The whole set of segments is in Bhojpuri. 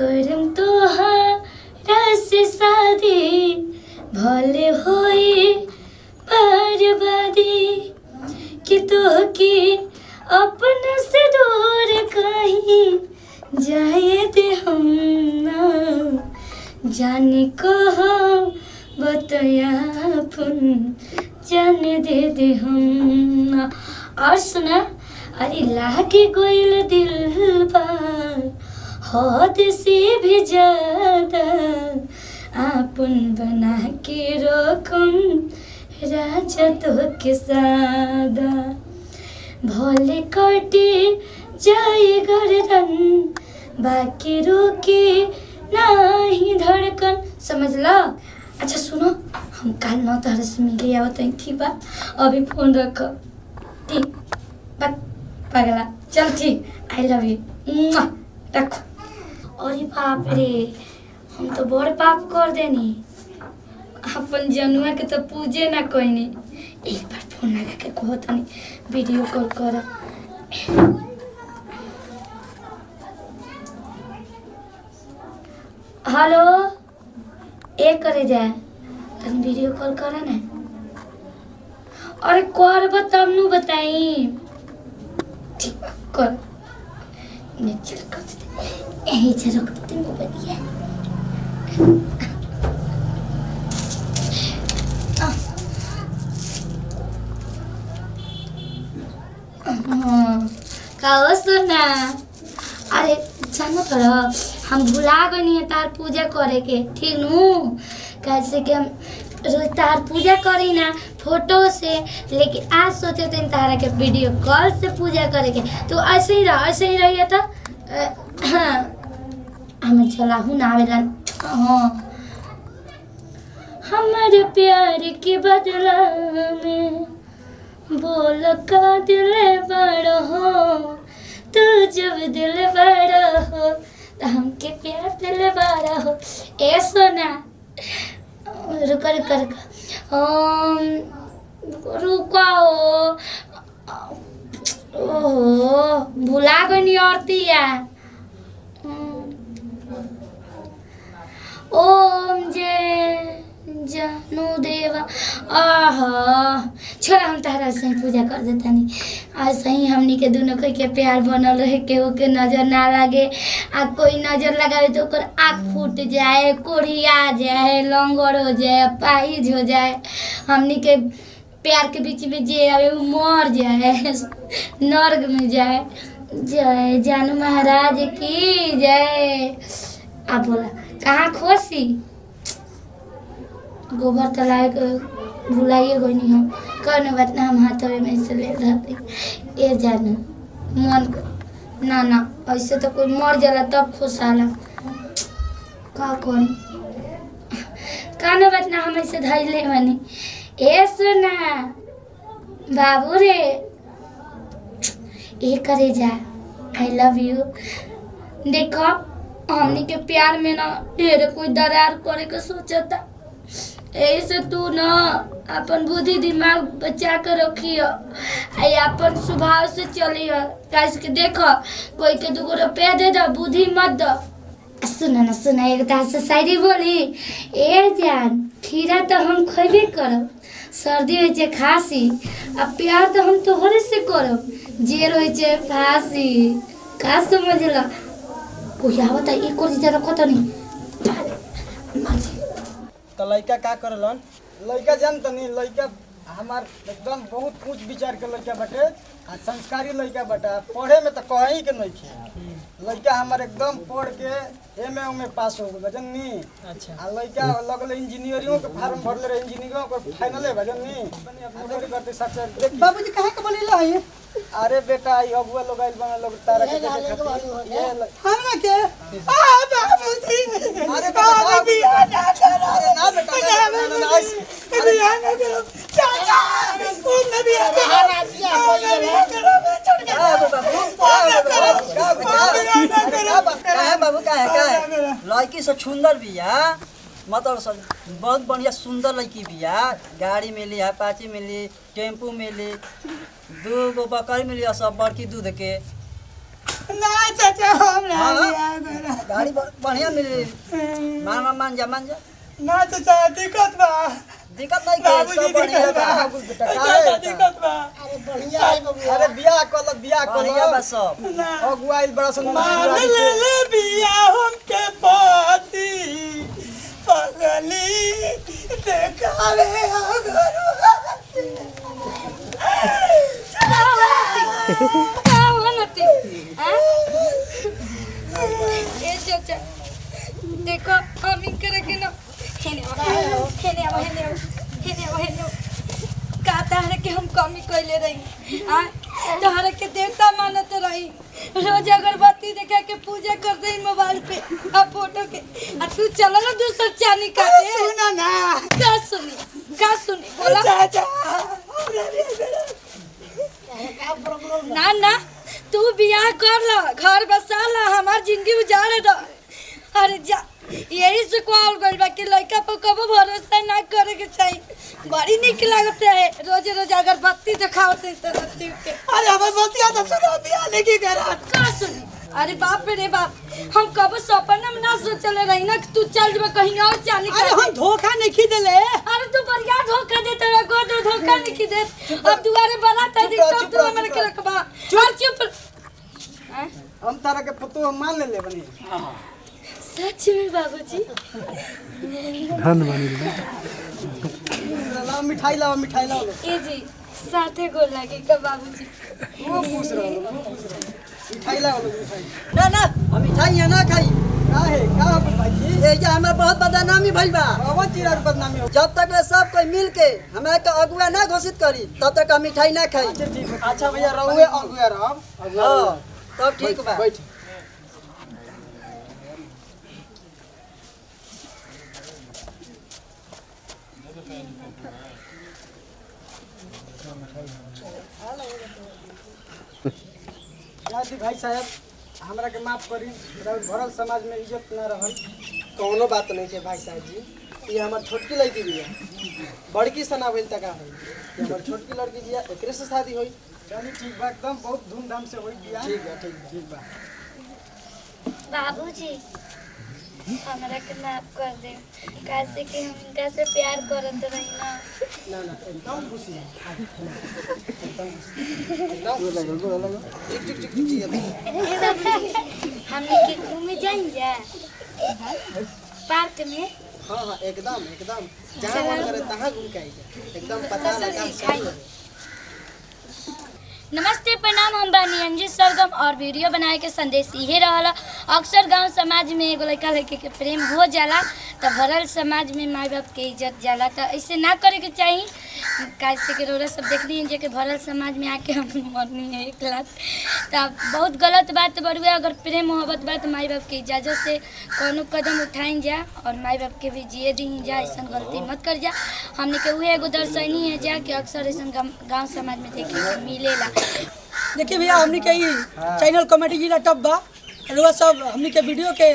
करम तोहरा से शादी भले होई बर्बादी कि तोहके अपना से दूर कहीं जाए दे हम ना जाने कहो बतायापन जाने दे हम ना। और सुना अरे लागे गोइल दिल पर हद से भी ज्यादा आपन बना के रखम राजा तो के सादा भोले कटे जाए गर्दन बाकी रोके नहीं धड़कन। समझ लो। अच्छा सुनो हम कल 9 से मिले आवत ठीक बा अभी फोन रखो ठीक बात पगला चल ठीक आई लव यू रखो। अरे बाप रे हम तो बड़ पाप कर देनी अपन जनुआ के तो पूजे ना कोई। एक बार फोन लगा के कहो तनी वीडियो कॉल कर। हेलो एक करे जाए तन वीडियो कॉल करा ना। अरे करब तब नु बताई ठीक बा कर नेचर कर दे यही से रख दे मोबाइल ये। कहो सुना अरे जानो तर हम भुला गनी है तार पूजा करे के ठीक नु कैसे कि हम रोज तार पूजा करी ना फोटो से लेकिन आज सोचे थे तारा के वीडियो कॉल से पूजा करे के तो ऐसे ही रहिए तो हमें चला हूँ ना आवेला। हाँ हमारे प्यार के बदला में बोल का दिल बड़ा हो तू जब दिल बड़ा हो तो हमके प्यार दिल बड़ा हो। ए सोना रुका रुका रुका रुकाओ ओहो भुला गई औरतिया। ओम जय जानू देवा आहा छोड़ा हम तारा से पूजा कर देता नहीं आज सही हमनी के दोनों कोई के प्यार बनल रहे केहू के नजर ना लगे आ कोई नजर लगावे तो ओकर आँख फूट जाए कोढ़िया जाए लंगड़ हो जाए पाइज हो जाए हमनी के प्यार के बीच में जे आवे वो मर जाए नर्क में जाए। जय जानू महाराज की जय। आप बोला कहाँ खोसी गोबर तलाए के भुलाइए कोई नहीं हम कौन बात ना हम हाथवे में से ले रहते ये जानो मन ना ना ऐसे तो कोई मर जाला तब खुशाला का कौन कौन बात ना हम ऐसे धैले बनी। ए सुना बाबू रे ये करे जा आई लव यू। देखो हमनी के प्यार में ना ढेर कोई दरार करे के सोचता ऐसे तू ना अपन बुद्धि दिमाग बचा कर रखियो अपन स्वभाव से चलियो कैसे के देखो कोई के 2 रुपया दे दो बुद्धि मत दो। सुना ना सुना एक तार से शायरी बोली ए जान खीरा तो हम खैबे करब सर्दी हो छे खांसी अब प्यार तो हम तोहरे से करब जेल हो छे फांसी का समझला कोई आवता एक कर दीजिए रखो तो नहीं तो लड़का का करलन लड़का जान तनी लड़का हमार एकदम बहुत ऊंच विचार के लड़का बटे आ संस्कारी लड़का बटा पढ़े में तो कहीं के नहीं थे लड़का हमार एकदम पढ़ के एमए उमे पास हो गए जननी। अच्छा आ लड़का लगल इंजीनियरिंग के फार्म भरले रहे इंजीनियरिंग के फाइनल है भजननी नौकरी करते सच बाबूजी कहाँ के बोलेला है। अरे बेटा ये अगुआ लोग आइल बना लोग तारा के देखे खातिर ये हमरा के आ बाबूजी अरे बाबूजी अरे ना बेटा अरे यार ना करो चाचा ओ नबी बाबू का है लड़की से सुंदर बिया मतलब बहुत बढ़िया सुंदर लड़की बिया गाड़ी मिली अपाची मिली टेम्पू मिली 2 गो बकरी मिली सब बड़की दूध के ना चाचा हमरा हाँ। बियाह करा गाड़ी बढ़िया मिली मान जा ना चाचा दिक्कत बा दिक्कत नहीं के बाबूजी सब बढ़िया दिक्कत बा बाबू बेटा चाचा काहे दिक्कत बा अरे बढ़िया है बाबू अरे बियाह कर बढ़िया बा लो सब ना अगुआइल बड़ा सुंदर मान ले बियाह हमके पाती पगली देखावे का हुआ नती हाँ? ए चाचा देखो हम इन करे के ना हेने का तहरे के हम कमी कइले रही आ तहरे के देवता मानत रही रोज अगरबत्ती देखा के पूजा कर दे मोबाइल पे आ फोटो के आ तू चला ना दूसर चानी काटे सुना ना का सुनी बोला चाचा ना ना तू बियाह कर ला घर बसा ला हमार जिंदगी उजाड़ दो अरे जा यही से कॉल गइल बा कि लड़का पर कबो भरोसा ना करे के चाहिए बड़ी निक लागत है रोज रोज अगरबत्ती दिखावते तो रत्ती के अरे हमें बतिया तो सुनो बियाह नहीं करा का सुनी अरे बाप रे बाप हम कबो सपना में ना सोचले रही ना कि तू चल जब कहीं और चाली अरे हम धोखा नहीं देले अरे तू बढ़िया धोखा दे तेरा को तो धोखा नहीं दे अब दुआरे बना तई चुप तब रह, तू मेरे चुप के रह। रखबा चुप हम तारा के पतो मान ले बनी सच में बाबूजी लाओ मिठाई लाओ ए जी साथे गोल लागे का बाबूजी वो खुश रहो मिठाई लाओ मिठाई ना हम मिठाई यहाँ ना खाई काहे का हो भाई ये जा हमारा बहुत बदनामी भइल बा बहुत चिरा बदनामी हो जब तक ले सब कोई मिल के हमारे के अगुआ ना घोषित करी तब तक हम मिठाई ना खाई अच्छा ठीक है अच्छा भैया रहुए अगुआ रहब हाँ तब ठीक बा बैठ भाई साहब हमरा के माफ करी भरल समाज में इज्जत ना रहल कौनो बात नहीं है भाई साहब जी ये हमार छोटकी लड़की भी है बड़की सना भइल तक है ये हमार छोटकी लड़की भी है एकरे से शादी होई चलिए ठीक बा एकदम बहुत धूमधाम से होई बियाह ठीक बा बाबूजी हमरा के माफ कर दे कैसे कि हम इनका से प्यार करत रही ना ना एकदम खुशी है एकदम हमने के घूमे जाएंगे पार्क में हाँ एकदम जहाँ मन करे तहाँ घूम के आई एकदम पता लगा नमस्ते प्रणाम हम बानी अंजित सरगम और वीडियो बनाए के संदेश इहे रहला अक्सर गांव समाज में एगो लड़का लड़की के प्रेम हो जाला तो भरल समाज में माई बाप के इज्जत जाला तो ऐसे ना करे के चाहिए कैसे के रोरा सब देख ली कि भरल समाज में आके हम मरनी है एक लाख तो बहुत गलत बात बड़ुए अगर प्रेम मोहब्बत बा तो माई बाप के इजाज़त से कोनो कदम उठाइन जा और माई बाप के भी जिए दी जा ऐसा गलती मत कर जा हमने के हुए एगो दर्शनी है जा कि अक्सर ऐसा गाँव समाज में देखे के मिलेला देखिए भैया हमने के ई चैनल कॉमेडी जिला टॉप बा रउआ सब हमने के वीडियो के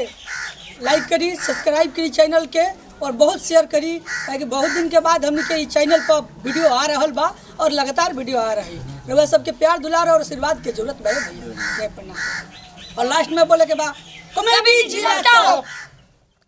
लाइक करी सब्सक्राइब करी चैनल के और बहुत शेयर करी ताकि बहुत दिन के बाद हमने के ई चैनल पर वीडियो आ रहल बा और लगातार वीडियो आ रही रउआ सबके प्यार दुलार और आशीर्वाद के जरूरत बा भैया जय प्रणाम और लास्ट में बोले के बा कॉमेडी जिला टॉप।